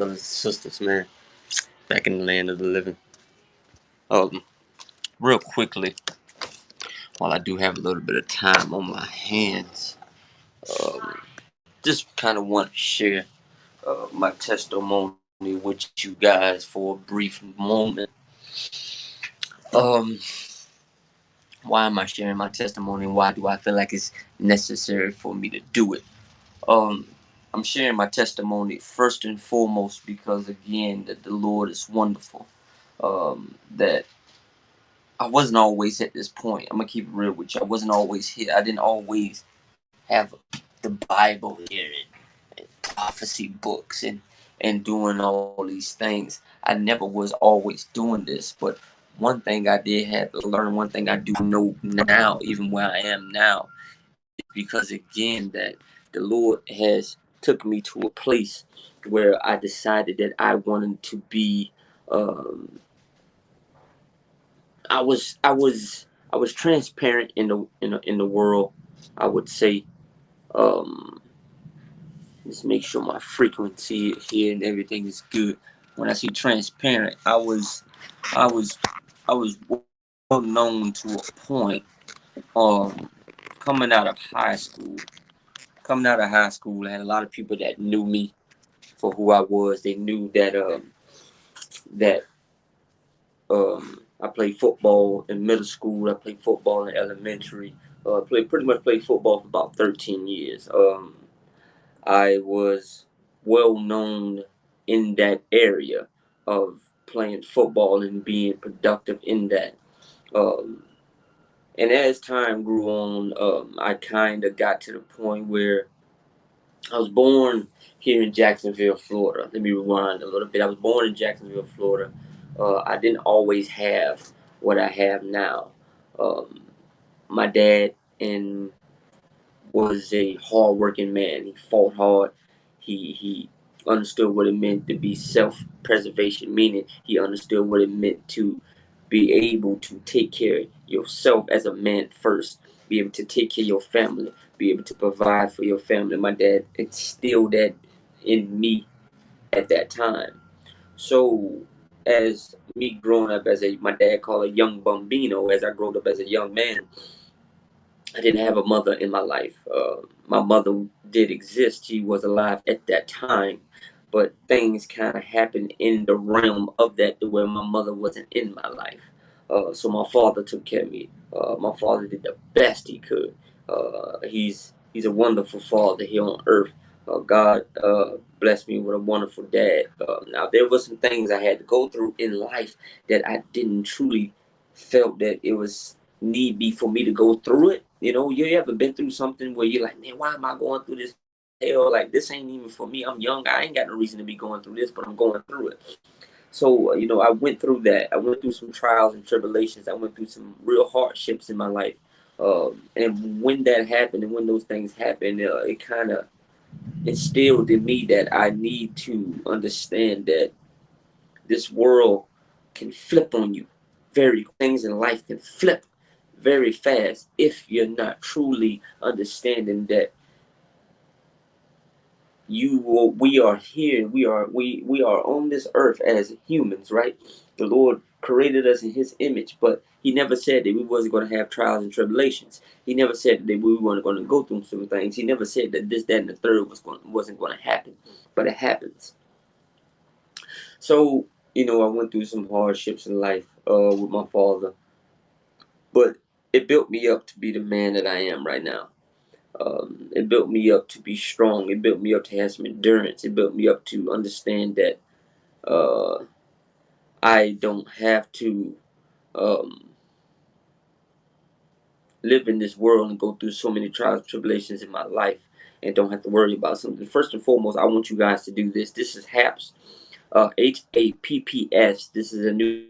brothers and sisters, man, back in the land of the living. Um, Real quickly, while I do have a little bit of time on my hands, um, just kind of want to share my testimony with you guys for a brief moment. Um, why am I sharing my testimony, and why do I feel like it's necessary for me to do it? Um, I'm sharing my testimony first and foremost because, again, that the Lord is wonderful. That I wasn't always at this point. I'm gonna keep it real with you. I wasn't always here. I didn't always have the Bible here and prophecy books and doing all these things. I never was always doing this, but one thing I did have to learn, one thing I do know now, even where I am now, is because again that the Lord has took me to a place where I decided that I wanted to be. I was transparent in the world. I would say, um, let's make sure my frequency here and everything is good. When I say transparent, I was I was well known to a point. Um, coming out of high school, I had a lot of people that knew me for who I was. They knew that I played football in middle school. I played football in elementary. Pretty much played football for about 13 years. I was well known in that area of playing football and being productive in that. Um, and as time grew on, I kind of got to the point where I was born here in Jacksonville, Florida. Let me rewind a little bit. I was born in Jacksonville, Florida. I didn't always have what I have now. Um, my dad and was a hard-working man. He fought hard. He understood what it meant to be self-preservation, meaning he understood what it meant to be able to take care of yourself as a man first, be able to take care of your family, be able to provide for your family. My dad instilled that in me at that time. So as me growing up as my dad called a young bambino, as I grew up as a young man, I didn't have a mother in my life. My mother did exist. She was alive at that time, but things kind of happened in the realm of that to where my mother wasn't in my life. So my father took care of me. My father did the best he could. He's a wonderful father here on earth. God blessed me with a wonderful dad. Now there were some things I had to go through in life that I didn't truly felt that it was need be for me to go through it. You know, you ever been through something where you're like, man, why am I going through this? Hell, like this ain't even for me. I'm young. I ain't got no reason to be going through this, but I'm going through it. So, I went through that. I went through some trials and tribulations. I went through some real hardships in my life. And when that happened, and when those things happened, it kind of instilled in me that I need to understand that this world can flip on you. Very things in life can flip very fast if you're not truly understanding that we are here, we are on this earth as humans, right? The Lord created us in his image, but he never said that we wasn't going to have trials and tribulations. He never said that we weren't going to go through some things. He never said that this, that, and the third wasn't going to happen, but it happens. So, I went through some hardships in life with my father, but it built me up to be the man that I am right now. It built me up to be strong. It built me up to have some endurance. It built me up to understand that uh, I don't have to um, live in this world and go through so many trials and tribulations in my life and don't have to worry about something. First and foremost, I want you guys to do this. This is HAPS, HAPPS. This is a new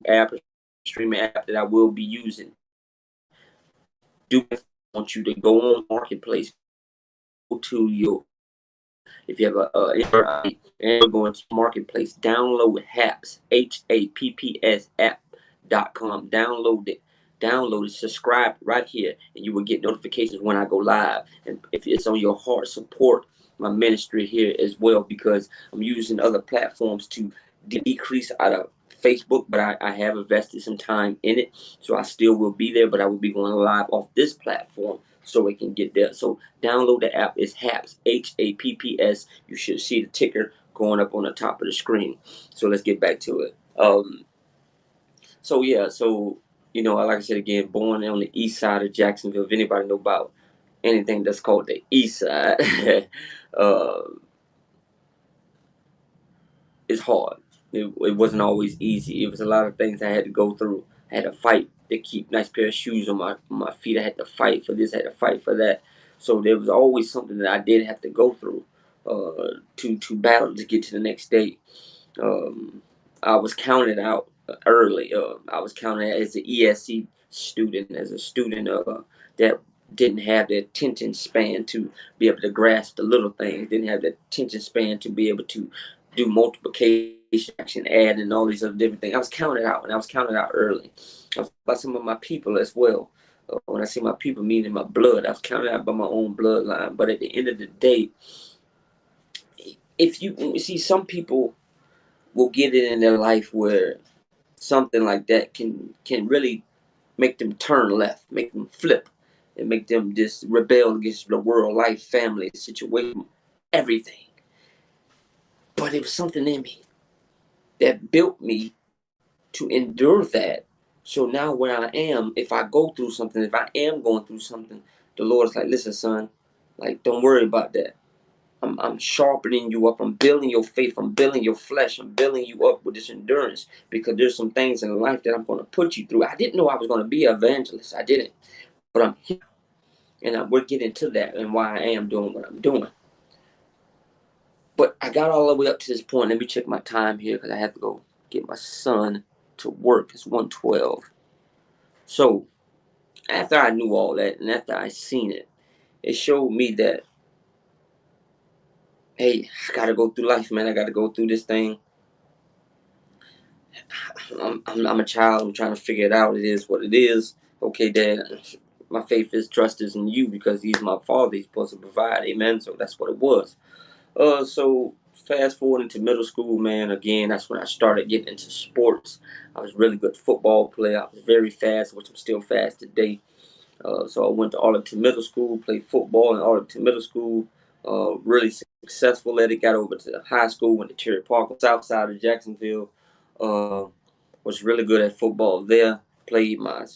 app, streaming app that I will be using. I want you to go on Marketplace, go to your, if you have Android, and go into Marketplace, download HAPS, HAPPS app.com. Download it, subscribe right here, and you will get notifications when I go live. And if it's on your heart, support my ministry here as well, because I'm using other platforms to decrease out of Facebook, but I have invested some time in it, so I still will be there, but I will be going live off this platform so it can get there. So download the app. It's HAPS, HAPPS. You should see the ticker going up on the top of the screen. So let's get back to it. So yeah, so like I said again, born on the east side of Jacksonville. If anybody know about anything that's called the east side, uh, it's hard. It wasn't always easy. It was a lot of things I had to go through. I had to fight to keep nice pair of shoes on my feet. I had to fight for this. I had to fight for that. So there was always something that I did have to go through to battle to get to the next day. Um, I was counted out early. I was counted as an ESC student, as a student that didn't have the attention span to be able to grasp the little things, didn't have the attention span to be able to do multiplication, add, and all these other different things. I was counted out, and I was counted out early. I was by some of my people as well. When I say my people, meaning my blood, I was counted out by my own bloodline. But at the end of the day, if you see, some people will get it in their life where something like that can really make them turn left, make them flip, and make them just rebel against the world, life, family, situation, everything. But it was something in me that built me to endure that. So now where I am, if I go through something, if I am going through something, the Lord's like, listen, son, like, don't worry about that. I'm sharpening you up. I'm building your faith. I'm building your flesh. I'm building you up with this endurance, because there's some things in life that I'm going to put you through. I didn't know I was going to be an evangelist. I didn't. But I'm here. And we're getting to that and why I am doing what I'm doing. But I got all the way up to this point. Let me check my time here, because I have to go get my son to work. It's 1:12. So after I knew all that and after I seen it, it showed me that, hey, I got to go through life, man. I got to go through this thing. I'm a child. I'm trying to figure it out. It is what it is. Okay, Dad. My faith is trust is in you, because He's my Father. He's supposed to provide. Amen. So that's what it was. So fast forward into middle school, man. Again, that's when I started getting into sports. I was a really good football player. I was very fast, which I'm still fast today. So I went to Arlington Middle School, played football in Arlington Middle School. Really successful at it. Got over to high school, went to Terry Park, south side of Jacksonville. Uh, was really good at football there. Played my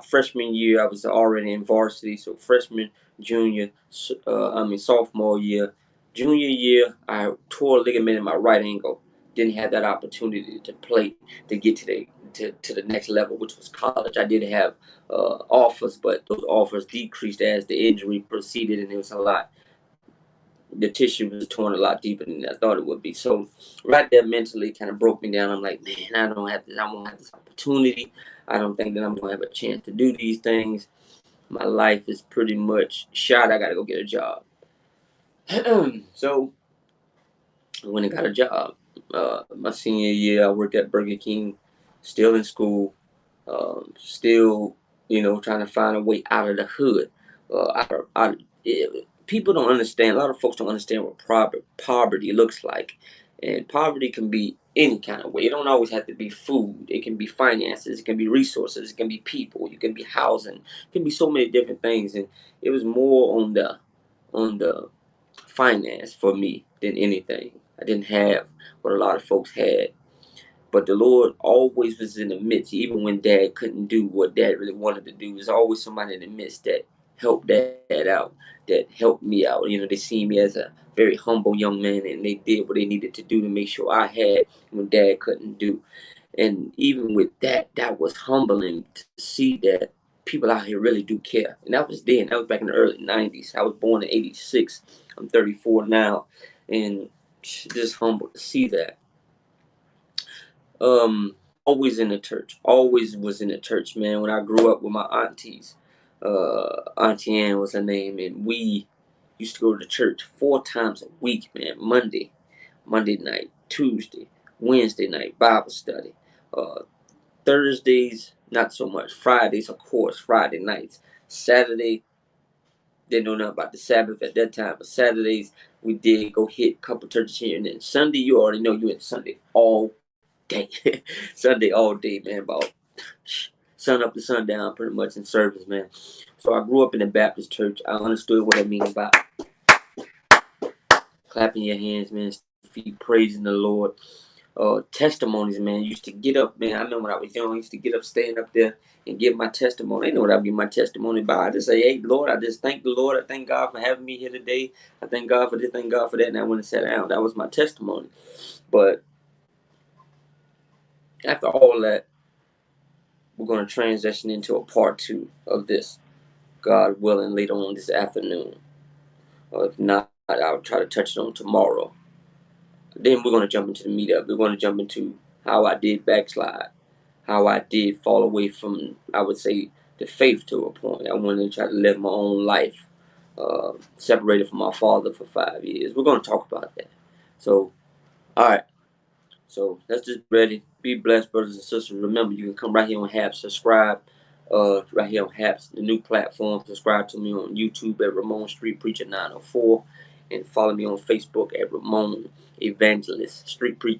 freshman year. I was already in varsity, so freshman, junior, sophomore year. Junior year, I tore a ligament in my right ankle. Didn't have that opportunity to play to get to the next level, which was college. I did have offers, but those offers decreased as the injury proceeded, and it was a lot. The tissue was torn a lot deeper than I thought it would be. So right there, mentally, kind of broke me down. I'm like, man, I don't have this. I won't have this opportunity. I don't think that I'm gonna have a chance to do these things. My life is pretty much shot. I gotta go get a job. So I went and got a job. My senior year, I worked at Burger King, still in school, still, trying to find a way out of the hood. People don't understand, a lot of folks don't understand what poverty looks like. And poverty can be any kind of way. It don't always have to be food. It can be finances. It can be resources. It can be people. It can be housing. It can be so many different things. And it was more on the finance for me than anything. I didn't have what a lot of folks had. But the Lord always was in the midst, even when Dad couldn't do what Dad really wanted to do. There's always somebody in the midst that helped Dad out, that helped me out. They see me as a very humble young man, and they did what they needed to do to make sure I had when Dad couldn't do. And even with that, that was humbling to see that people out here really do care. And that was then. That was back in the early 90s. I was born in 86. I'm 34 now. And just humbled to see that. Always in the church. Always was in the church, man. When I grew up with my aunties, Auntie Ann was her name, and we used to go to church 4 times a week, man. Monday night, Tuesday, Wednesday night, Bible study. Uh, Thursdays, not so much. Fridays, of course, Friday nights. Saturday, Didn't know nothing about the Sabbath at that time. But Saturdays we did go hit a couple churches here, and then Sunday you already know you in Sunday all day. Sunday all day, man. About sun up to sundown, pretty much in service, man. So I grew up in a Baptist church. I understood what I mean about clapping your hands, man, feet praising the Lord. Testimonies, man. Used to get up, man. I remember when I was young, I used to get up, stand up there and give my testimony. I know what I give my testimony by. I just say, hey, Lord, I just thank the Lord. I thank God for having me here today. I thank God for this, thank God for that. And I went and sat down. That was my testimony. But after all that, we're going to transition into a part two of this, God willing, later on this afternoon. Or if not, I'll try to touch it on tomorrow. Then we're going to jump into the meetup. We're going to jump into how I did backslide, how I did fall away from, I would say, the faith to a point. I wanted to try to live my own life, separated from my father for 5 years. We're going to talk about that. So, all right. So let's just be ready. Be blessed, brothers and sisters. Remember, you can come right here on Haps, subscribe. Right here on Haps, the new platform. Subscribe to me on YouTube at Ramon Street Preacher 904, and follow me on Facebook at Ramon Evangelist Street Preacher.